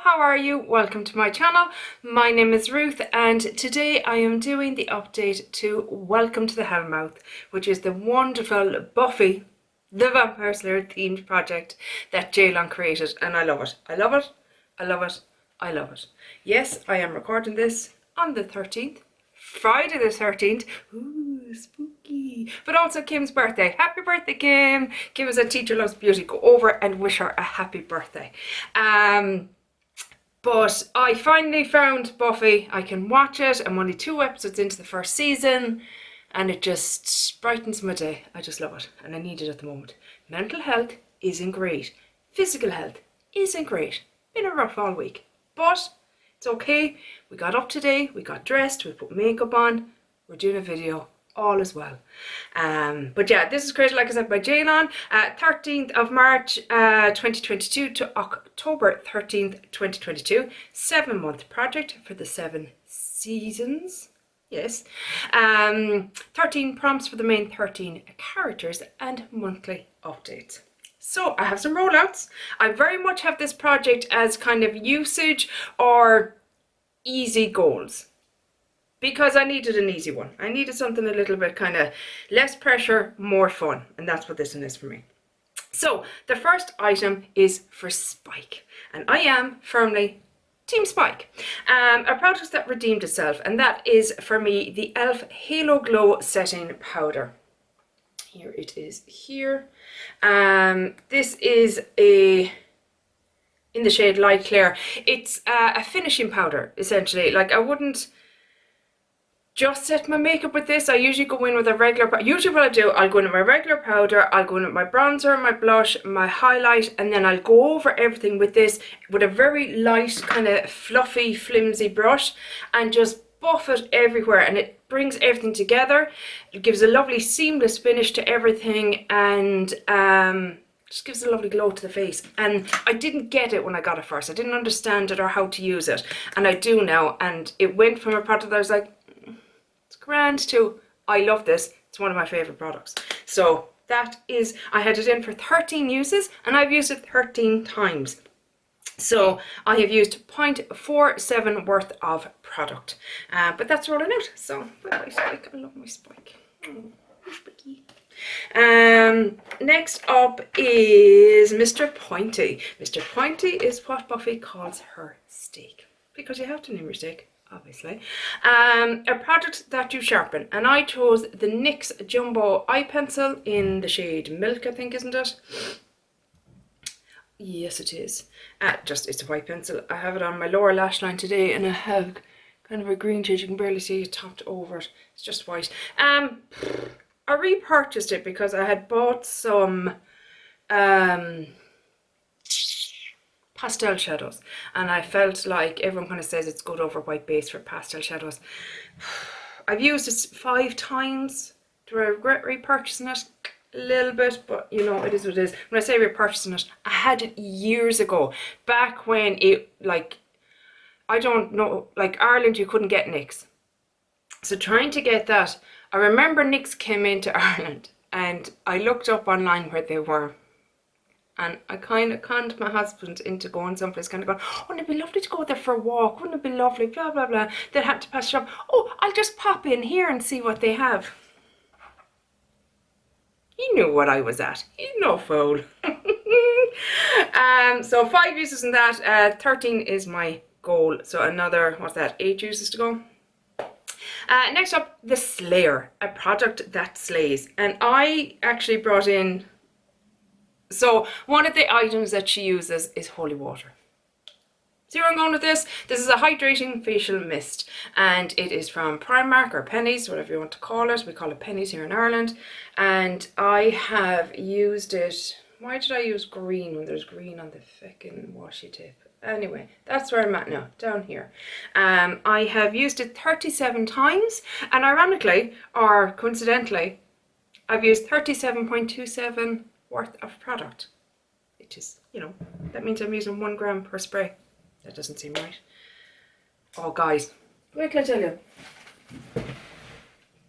how are you? Welcome to my channel. My name is Ruth and today I am doing the update to Welcome to the Hellmouth, which is the wonderful Buffy the Vampire Slayer themed project that Jaylon created, and I love it. I love it. I love it. I love it. Yes, I am recording this on the 13th, Friday the 13th. Ooh, spooky. But also Kim's birthday. Happy birthday, Kim. Kim is a Teacher Loves Beauty. Go over and wish her a happy birthday. But I finally found Buffy. I can watch it. I'm only 2 episodes into the first season and it just brightens my day. I just love it and I need it at the moment. Mental health isn't great. Physical health isn't great. Been a rough all week, but it's okay. We got up today, we got dressed, we put makeup on, we're doing a video, all is well. But yeah, this is created, like I said, by Jaylon, 13th of March 2022 to October 13th 2022. 7-month project for the 7 seasons. Yes. 13 prompts for the main 13 characters and monthly updates. So I have some rollouts. I very much have this project as kind of usage or easy goals, because I needed an easy one. I needed something a little bit kind of less pressure, more fun, and that's what this one is for me. So the first item is for Spike, and I am firmly Team Spike. A product that redeemed itself, and that is for me the e.l.f. Halo Glow Setting Powder. Here it is here. This is in the shade Light Clear. It's a finishing powder, essentially. Like, I wouldn't just set my makeup with this. I usually go in with a regular, usually what I do, I'll go in with my regular powder, I'll go in with my bronzer, my blush, my highlight, and then I'll go over everything with this with a very light, kind of fluffy, flimsy brush, and just buff it everywhere, and it brings everything together. It gives a lovely seamless finish to everything, and just gives a lovely glow to the face. And I didn't get it when I got it first. I didn't understand it or how to use it, and I do now. And it went from a product that I was like, it's grand, to I love this. It's one of my favorite products. So that is, I had it in for 13 uses and I've used it 13 times. So I have used 0.47 worth of product, but that's rolling out. So bye bye Spike. I love my Spike. Oh, Spiky. Next up is Mr. Pointy. Mr. Pointy is what Buffy calls her steak, because you have to name your steak, obviously. A product that you sharpen, and I chose the Nyx Jumbo Eye Pencil in the shade Milk, I think, isn't it? Yes, it is. It's a white pencil. I have it on my lower lash line today, and I have kind of a green shade. You can barely see it topped over it. It's just white. I repurchased it because I had bought some pastel shadows, and I felt like everyone kind of says it's good over white base for pastel shadows. I've used this 5 times. Do I regret repurchasing it? A little bit, but you know, it is what it is. When I say repurchasing it, I had it years ago, back when it, like, I don't know, like Ireland, you couldn't get Nyx. So trying to get that, I remember Nyx came into Ireland and I looked up online where they were, and I kind of conned my husband into going someplace, kind of going, oh, wouldn't it be lovely to go there for a walk? Wouldn't it be lovely? Blah, blah, blah. They had to pass the shop. Oh, I'll just pop in here and see what they have. He knew what I was at. He's no fool. So 5 uses in that. 13 is my goal. So another, what's that, 8 uses to go. Next up, the Slayer, a product that slays. And I actually brought in, so one of the items that she uses is holy water. See where I'm going with this? This is a hydrating facial mist, and it is from Primark or Pennies, whatever you want to call it. We call it Pennies here in Ireland. And I have used it. Why did I use green when there's green on the feckin' washi tape? Anyway, that's where I'm at now, down here. I have used it 37 times, and ironically, or coincidentally, I've used 37.27 worth of product. Which is, you know, that means I'm using 1 gram per spray. That doesn't seem right. Oh, guys, wait till I tell you.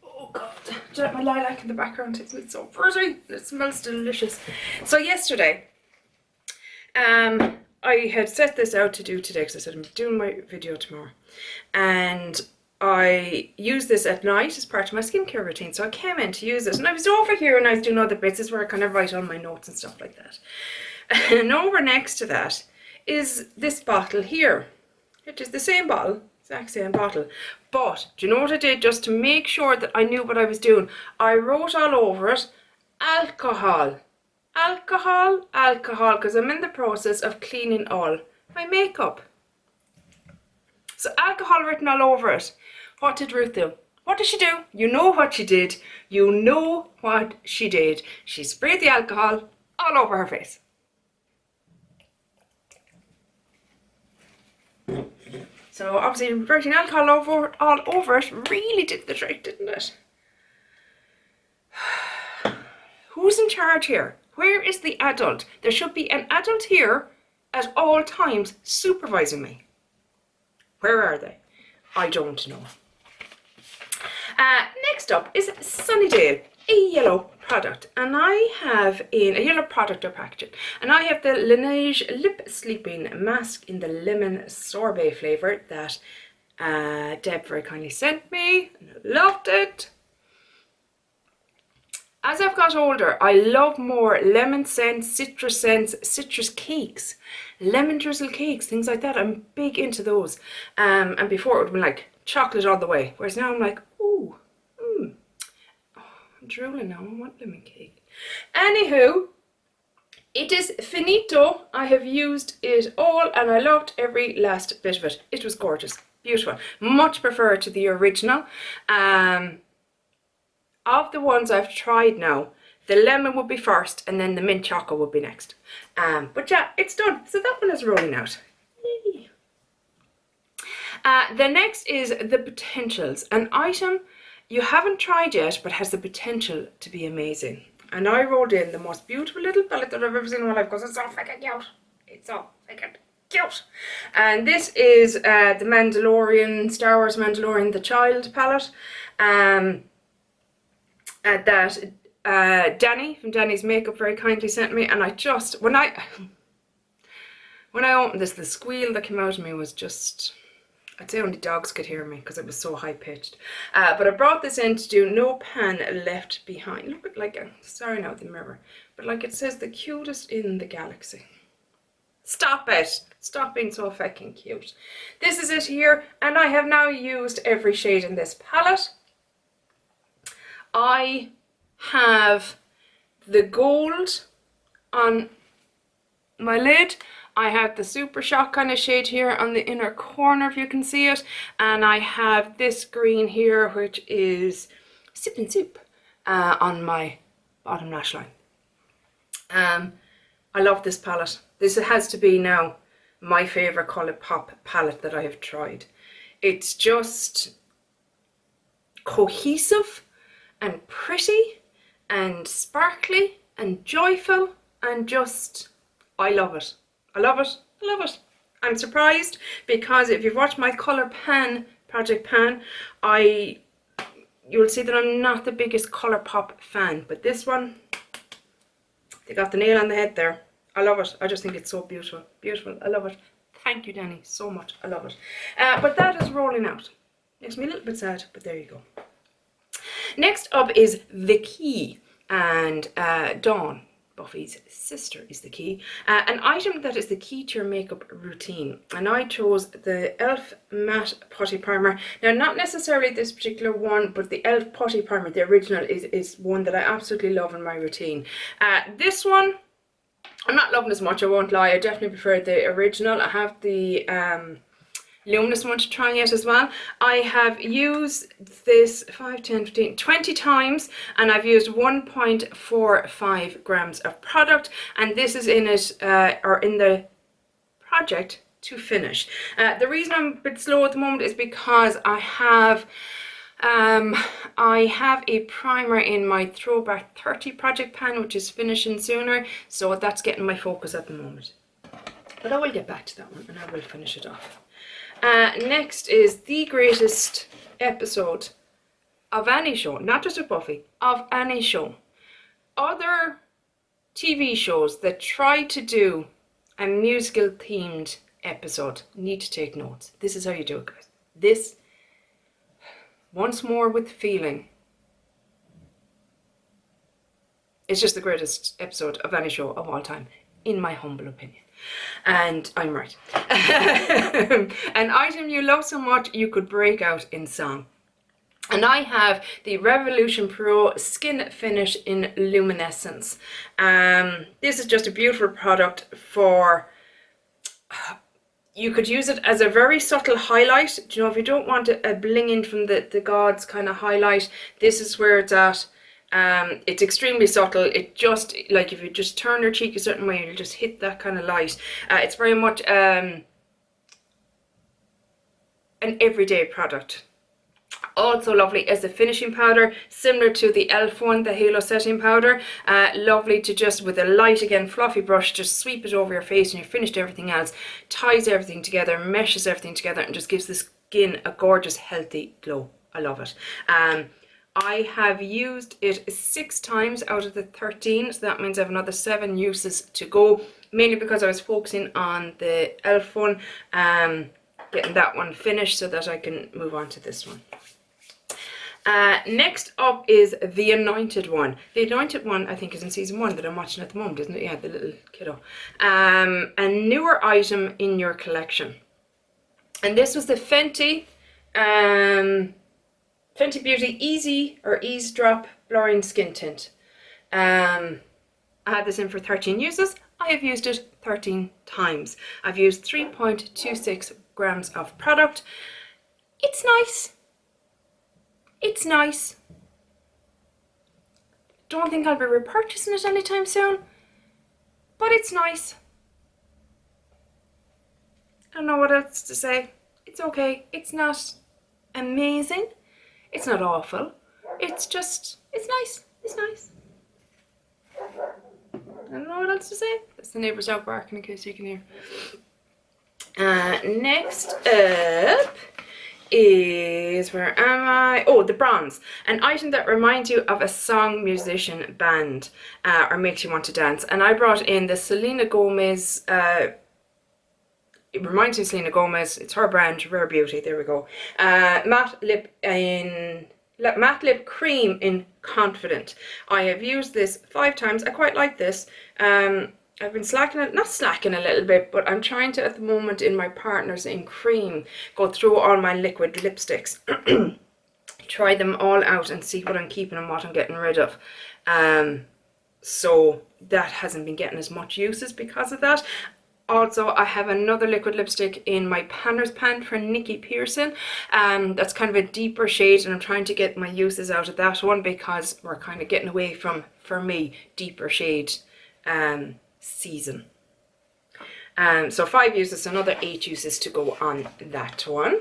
Oh, God. Do you like my lilac in the background? It's so pretty. It smells delicious. So yesterday, I had set this out to do today because I said I'm doing my video tomorrow, and I use this at night as part of my skincare routine. So I came in to use it, and I was over here and I was doing other bits. This is where I kind of write on my notes and stuff like that. And over next to that is this bottle here. It is the same bottle, exact same bottle. But do you know what I did just to make sure that I knew what I was doing? I wrote all over it, alcohol. Alcohol, alcohol, because I'm in the process of cleaning all my makeup. So alcohol written all over it. What did Ruth do? What did she do? You know what she did. You know what she did. She sprayed the alcohol all over her face. So obviously writing alcohol all over it really did the trick, didn't it? Who's in charge here? Where is the adult? There should be an adult here at all times supervising me. Where are they? I don't know. Next up is Sunnydale, a yellow product. And I have in a yellow product or packaging. And I have the Lineage Lip Sleeping Mask in the lemon sorbet flavour that Deb very kindly sent me. And I loved it. As I've got older, I love more lemon scents, citrus cakes, lemon drizzle cakes, things like that. I'm big into those. And before it would have been like chocolate all the way. Whereas now I'm like, ooh, oh, I'm drooling now, I want lemon cake. Anywho, it is finito. I have used it all and I loved every last bit of it. It was gorgeous, beautiful. Much preferred to the original. Of the ones I've tried now, the lemon would be first and then the mint chocolate would be next. But yeah, it's done. So that one is rolling out. Yay. The next is the Potentials, an item you haven't tried yet but has the potential to be amazing. And I rolled in the most beautiful little palette that I've ever seen in my life because it's so freaking cute. It's so freaking cute. And this is the Mandalorian, Star Wars Mandalorian, the Child palette. That Danny from Danny's Makeup very kindly sent me, and I just, when I opened this, the squeal that came out of me was just, I'd say only dogs could hear me because it was so high pitched. But I brought this in to do No Pan Left Behind. Look at, like, sorry now the mirror, but like it says the cutest in the galaxy. Stop it! Stop being so fucking cute. This is it here, and I have now used every shade in this palette. I have the gold on my lid. I have the Super Shock kind of shade here on the inner corner if you can see it. And I have this green here which is Sip and Soup on my bottom lash line. I love this palette. This has to be now my favourite Colourpop palette that I have tried. It's just cohesive and pretty and sparkly and joyful and just, I love it. I love it. I love it. I'm surprised because if you've watched my Colour Pan, Project Pan, you'll see that I'm not the biggest Colourpop fan, but this one, they got the nail on the head there. I love it. I just think it's so beautiful. Beautiful. I love it. Thank you, Danny, so much. I love it. But that is rolling out. Makes me a little bit sad, but there you go. Next up is The Key, and Dawn, Buffy's sister, is the key. An item that is the key to your makeup routine. And I chose the e.l.f. Matte Putty Primer. Now, not necessarily this particular one, but the e.l.f. Putty Primer, the original, is one that I absolutely love in my routine. This one, I'm not loving as much, I won't lie. I definitely prefer the original. I have the Luminous one to try yet as well. I have used this 5, 10, 15, 20 times, and I've used 1.45 grams of product, and this is in it, or in the project to finish. The reason I'm a bit slow at the moment is because I have a primer in my Throwback 30 project pan, which is finishing sooner, so that's getting my focus at the moment. But I will get back to that one and I will finish it off. Next is the greatest episode of any show, not just of Buffy, of any show. Other TV shows that try to do a musical themed episode. Need to take notes. This is how you do it, guys. This, once more with feeling, it's just the greatest episode of any show of all time, in my humble opinion. And I'm right. An item you love so much you could break out in song. And I have the Revolution Pro Skin Finish in Luminescence. This is just a beautiful product for... You could use it as a very subtle highlight. Do you know, if you don't want a bling in from the gods kind of highlight, this is where it's at. It's extremely subtle. It just, like, if you just turn your cheek a certain way, you'll just hit that kind of light. It's very much an everyday product. Also lovely as a finishing powder, similar to the e.l.f. one, the Halo setting powder. Lovely to just, with a light, again, fluffy brush, just sweep it over your face and you've finished everything else. Ties everything together, meshes everything together, and just gives the skin a gorgeous, healthy glow. I love it. I have used it 6 times out of the 13, so that means I have another 7 uses to go, mainly because I was focusing on the e.l.f. one, getting that one finished so that I can move on to this one. Next up is the Anointed one. The Anointed one, I think, is in season 1 that I'm watching at the moment, isn't it? Yeah, the little kiddo. A newer item in your collection. And this was the Fenty Beauty Eavesdrop Blurring Skin Tint. I had this in for 13 uses. I have used it 13 times. I've used 3.26 grams of product. It's nice. It's nice. Don't think I'll be repurchasing it anytime soon, but it's nice. I don't know what else to say. It's okay. It's not amazing. It's not awful. It's just, it's nice. It's nice. I don't know what else to say. That's the neighbours out barking in case you can hear. Next up is, where am I? Oh, the Bronze. An item that reminds you of a song, musician, band, or makes you want to dance. And I brought in the Selena Gomez, it reminds me of Selena Gomez, it's her brand, Rare Beauty, there we go. Matte Lip Cream in Confident. I have used this 5 times. I quite like this. I've been not slacking a little bit, but I'm trying to, at the moment, in my Partners in Cream, go through all my liquid lipsticks. Try them all out and see what I'm keeping and what I'm getting rid of. So that hasn't been getting as much uses because of that. Also, I have another liquid lipstick in my Panner's Pan for Nikki Pearson. That's kind of a deeper shade, and I'm trying to get my uses out of that one because we're kind of getting away from, for me, deeper shade season. So 5 uses, another 8 uses to go on that one.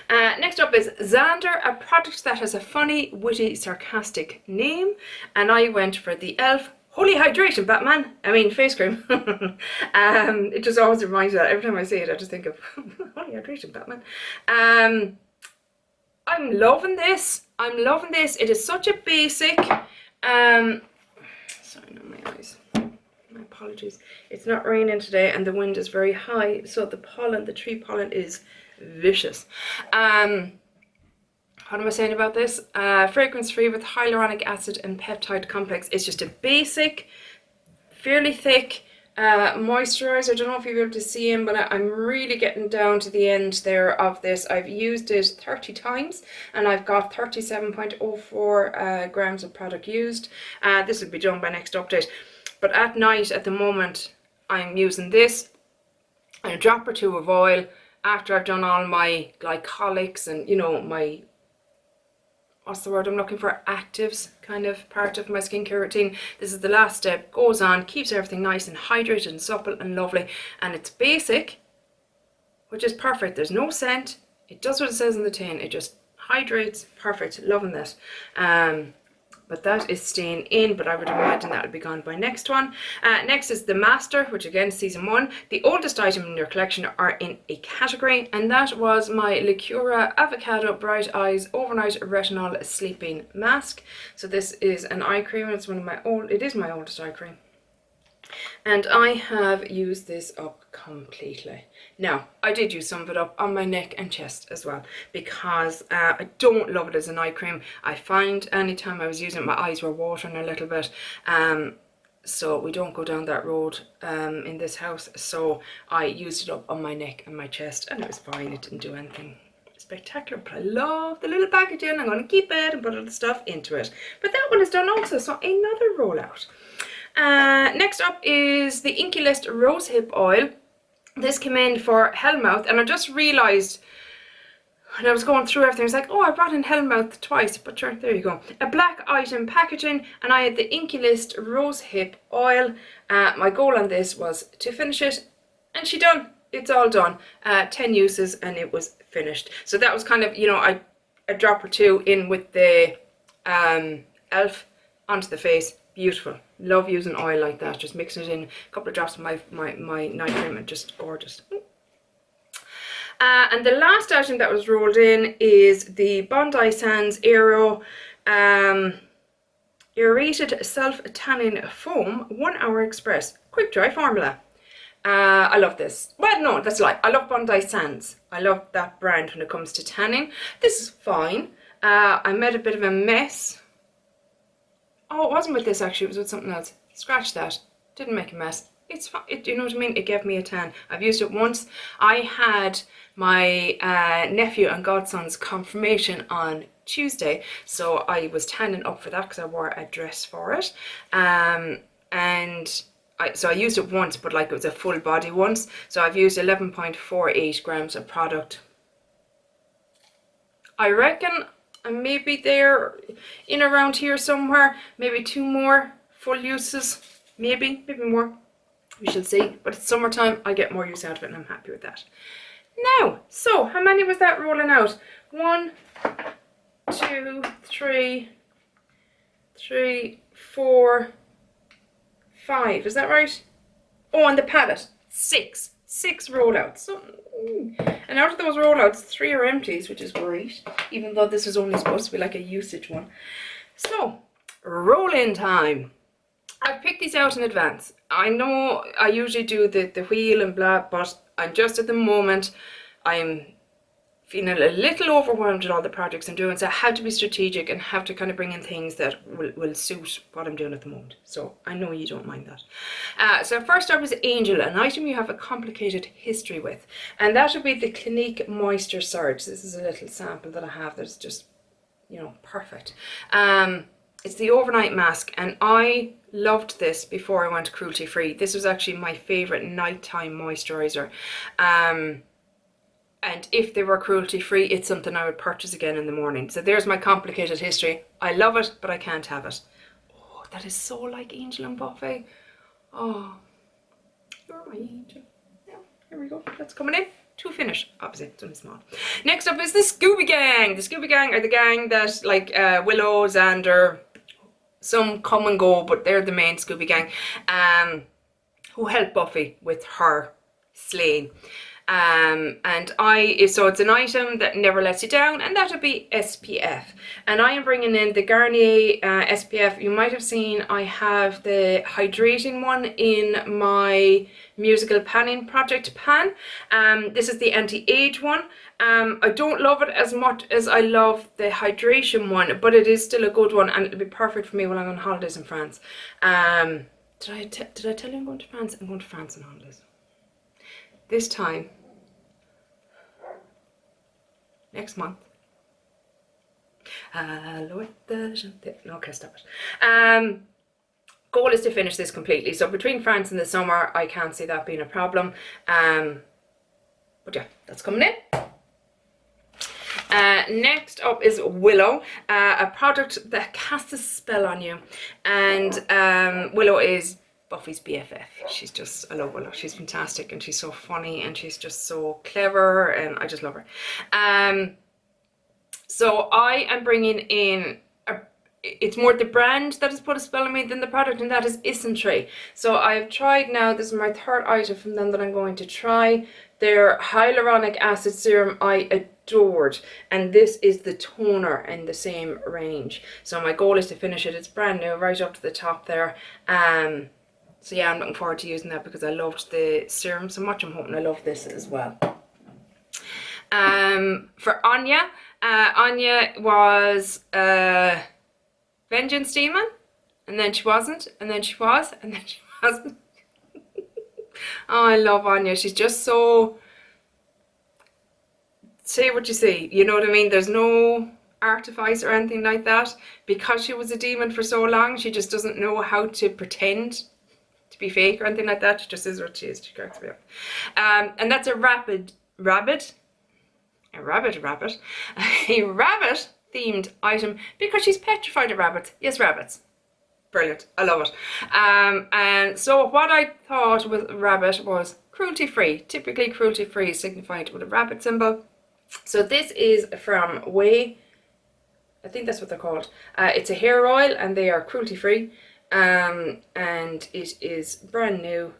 Next up is Xander, a product that has a funny, witty, sarcastic name, and I went for the e.l.f. Holy Hydration Batman, face cream. It just always reminds me of that. Every time I say it, I just think of Holy Hydration Batman. I'm loving this. I'm loving this. It is such a basic. Sorry, no, my eyes. My apologies. It's not raining today and the wind is very high, so the pollen, the tree pollen is vicious. What am I saying about this? Fragrance free with hyaluronic acid and peptide complex. It's just a basic, fairly thick moisturizer. I don't know if you'll be able to see him, but I'm really getting down to the end there of this. I've used it 30 times and I've got 37.04 grams of product used. This will be done by next update. But at night, at the moment, I'm using this and a drop or 2 of oil after I've done all my glycolics and, you know, my, what's the word I'm looking for, actives kind of part of my skincare routine. This is the last step, goes on, keeps everything nice and hydrated and supple and lovely, and it's basic, which is perfect. There's no scent, it does what it says in the tin, it just hydrates, perfect, loving this. But that is staying in, but I would imagine that would be gone by next one. Next is the Master, which again, season 1. The oldest item in your collection are in a category, and that was my Liqueura Avocado Bright Eyes Overnight Retinol Sleeping Mask. So this is an eye cream, it's one of my it is my oldest eye cream. And I have used this up completely. Now, I did use some of it up on my neck and chest as well, because I don't love it as an eye cream. I find anytime I was using it, my eyes were watering a little bit. So we don't go down that road in this house. So I used it up on my neck and my chest, and it was fine. It didn't do anything spectacular, but I love the little packaging. I'm going to keep it and put other stuff into it. But that one is done also, so another rollout. Next up is the Inky Rosehip oil. This came in for Hellmouth, and I just realised when I was going through everything, I was like, oh, I brought in Hellmouth twice, but sure, there you go. A black item packaging, and I had the Inky Rosehip oil. My goal on this was to finish it, and she done. It's all done. 10 uses, and it was finished. So that was kind of, you know, a drop or two in with the e.l.f. onto the face. Beautiful. Love using oil like that. Just mixing it in, a couple of drops of my night cream, and just gorgeous. And the last item that was rolled in is the Bondi Sands Aero Aerated Self-Tanning Foam 1 Hour Express Quick Dry Formula. I love this. Well, no, that's a lie. I love Bondi Sands. I love that brand when it comes to tanning. This is fine. I made a bit of a mess. Oh, it wasn't with this actually, it was with something else. Scratch that. Didn't make a mess. It's fine. You know what I mean? It gave me a tan. I've used it once. I had my nephew and godson's confirmation on Tuesday, so I was tanning up for that because I wore a dress for it. So I used it once, but like it was a full body once. So I've used 11.48 grams of product. I reckon I'm maybe there in around here somewhere, maybe 2 more full uses, maybe more, we shall see. But it's summertime, I get more use out of it, and I'm happy with that. Now, so how many was that rolling out? 1, 2, 3, 4, 5, is that right? Oh, and the palette, 6 rollouts. So, and out of those rollouts, 3 are empties, which is great, even though this is only supposed to be like a usage one. So, roll-in time. I've picked these out in advance. I know I usually do the wheel and blah, but I'm just at the moment, I'm feeling a little overwhelmed with all the projects I'm doing, so I have to be strategic and have to kind of bring in things that will suit what I'm doing at the moment. So I know you don't mind that. So first up is Angel, an item you have a complicated history with, and that would be the Clinique Moisture Surge. This is a little sample that I have that's just, you know, perfect. It's the overnight mask, and I loved this before I went cruelty free. This was actually my favorite nighttime moisturizer. And if they were cruelty free, it's something I would purchase again in the morning. So there's my complicated history. I love it, but I can't have it. Oh, that is so like Angel and Buffy. Oh, you're my angel. Yeah, here we go. That's coming in to finish. Obviously, it's only small. Next up is the Scooby Gang. The Scooby Gang are the gang that like Willow, Xander, some come and go, but they're the main Scooby Gang, who help Buffy with her slaying. So it's an item that never lets you down, and that would be SPF. And I am bringing in the Garnier SPF. You might have seen I have the hydrating one in my musical panning project pan. This is the anti-age one. I don't love it as much as I love the hydration one, but it is still a good one, and it'll be perfect for me when I'm on holidays in France. Did I tell you I'm going to France? I'm going to France on holidays. This time, next month. Okay, stop it. Goal is to finish this completely. So between France and the summer, I can't see that being a problem. But yeah, that's coming in. Next up is Willow, a product that casts a spell on you. And Willow is Buffy's BFF. She's just, I love Willow. She's fantastic, and she's so funny, and she's just so clever, and I just love her. So I am bringing in, it's more the brand that has put a spell on me than the product, and that is Isntree. So I've tried now, this is my 3rd item from them that I'm going to try. Their hyaluronic acid serum I adored, and this is the toner in the same range. So my goal is to finish it. It's brand new, right up to the top there. So yeah, I'm looking forward to using that because I loved the serum so much. I'm hoping I love this as well. For Anya, Anya was Vengeance Demon, and then she wasn't, and then she was, and then she wasn't. Oh, I love Anya. She's just so, say what you see, you know what I mean? There's no artifice or anything like that. Because she was a demon for so long, she just doesn't know how to pretend to be fake or anything like that. She just is what she is. She cracks me up. And that's a rabbit themed item because she's petrified of rabbits. Yes, rabbits. Brilliant. I love it. And so what I thought with rabbit was cruelty free. Typically cruelty free is signified with a rabbit symbol. So this is from Way. I think that's what they're called. It's a hair oil and they are cruelty free. And it is brand new.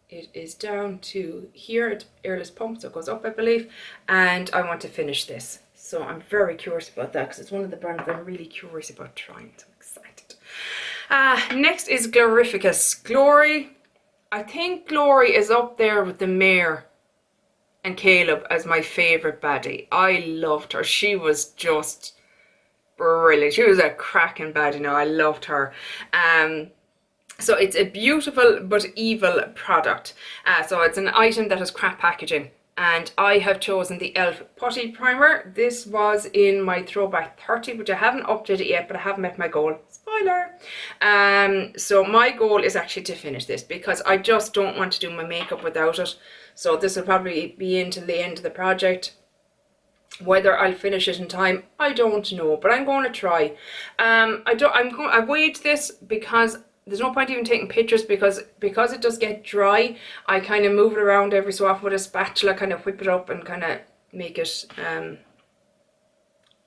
It is down to here. It's airless pump, so it goes up, I believe. And I want to finish this. So I'm very curious about that because it's one of the brands I'm really curious about trying. So I'm excited. Next is Glorificus. Glory. I think Glory is up there with the Mayor and Caleb as my favourite baddie. I loved her. She was just brilliant. She was a cracking baddie. Now I loved her. So it's a beautiful but evil product. So it's an item that has crap packaging. And I have chosen the e.l.f. Putty Primer. This was in my Throwback 30, which I haven't updated yet, but I have met my goal. Spoiler! So my goal is actually to finish this because I just don't want to do my makeup without it. So this will probably be until the end of the project. Whether I'll finish it in time, I don't know, but I'm going to try. I weighed this because there's no point even taking pictures because it does get dry. I kind of move it around every so often with a spatula, kind of whip it up and kind of make it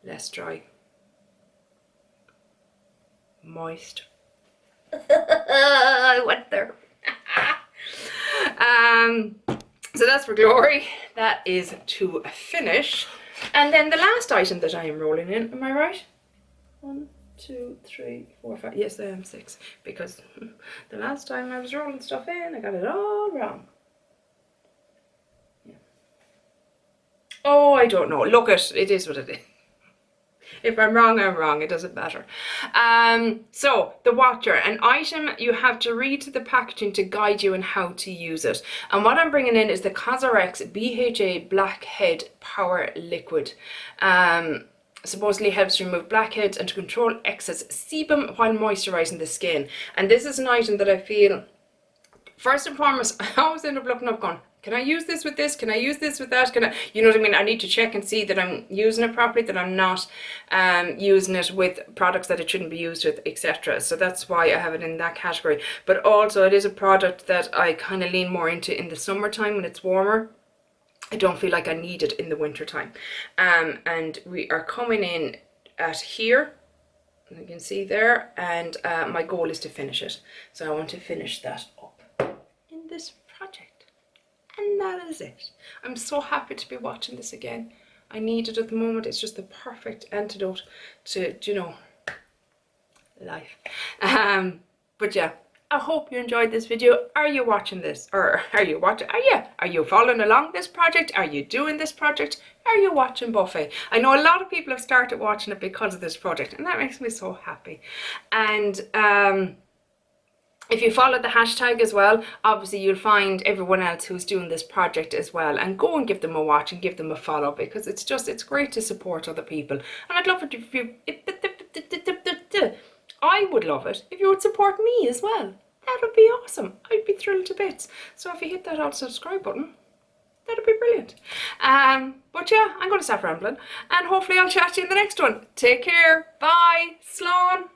less dry. Moist. I went there. So that's for Glory. That is to finish. And then the last item that I am rolling in, am I right? 1, 2, 3, 4, 5. Yes, I am 6. Because the last time I was rolling stuff in, I got it all wrong. Yeah. Oh, I don't know. Look, it is what it is. If I'm wrong, I'm wrong. It doesn't matter. So, the Watcher, an item you have to read the packaging to guide you in how to use it. And what I'm bringing in is the Cosrx BHA Blackhead Power Liquid. Supposedly helps to remove blackheads and to control excess sebum while moisturising the skin. And this is an item that I feel, first and foremost, I always end up looking up going, can I use this with this? Can I use this with that? Can I, you know what I mean? I need to check and see that I'm using it properly, that I'm not using it with products that it shouldn't be used with, etc. So that's why I have it in that category. But also it is a product that I kind of lean more into in the summertime when it's warmer. I don't feel like I need it in the winter time. And we are coming in at here, you can see there, and my goal is to finish it. So I want to finish that up in this project. And that is it. I'm so happy to be watching this again. I need it at the moment. It's just the perfect antidote to, you know, life. But yeah, I hope you enjoyed this video. Are you watching this? Or are you watching? Are you following along this project? Are you doing this project? Are you watching Buffy? I know a lot of people have started watching it because of this project, and that makes me so happy. And if you follow the hashtag as well, obviously you'll find everyone else who's doing this project as well, and go and give them a watch and give them a follow, because it's great to support other people. And I'd love it if you, I would love it if you would support me as well. That would be awesome. I'd be thrilled to bits. So if you hit that old subscribe button, that'd be brilliant. But yeah, I'm going to stop rambling, and hopefully I'll chat to you in the next one. Take care. Bye. Slán.